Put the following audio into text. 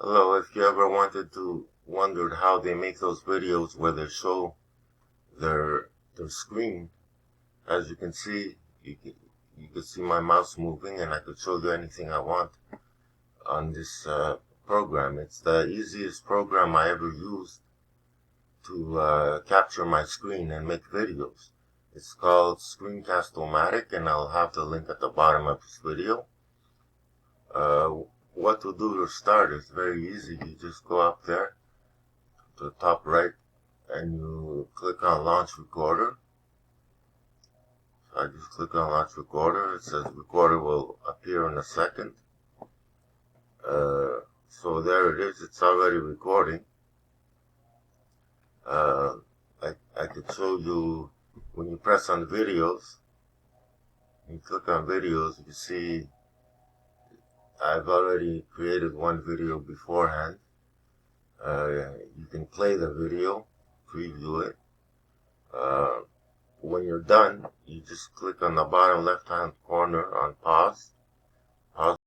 Hello, if you ever wondered how they make those videos where they show their screen, as you can see, you can see my mouse moving, and I could show you anything I want on this program. It's the easiest program I ever used to capture my screen and make videos. It's called Screencast-O-Matic, and I'll have the link at the bottom of this video. What to do to start is very easy. You just go up there to the top right and you click on Launch Recorder. So I just click on Launch Recorder. It says Recorder will appear in a second. So there it is. It's already recording. I could show you when you press on videos. You click on videos. You see I've already created one video beforehand. You can play the video, preview it. When you're done, you just click on the bottom left-hand corner on pause.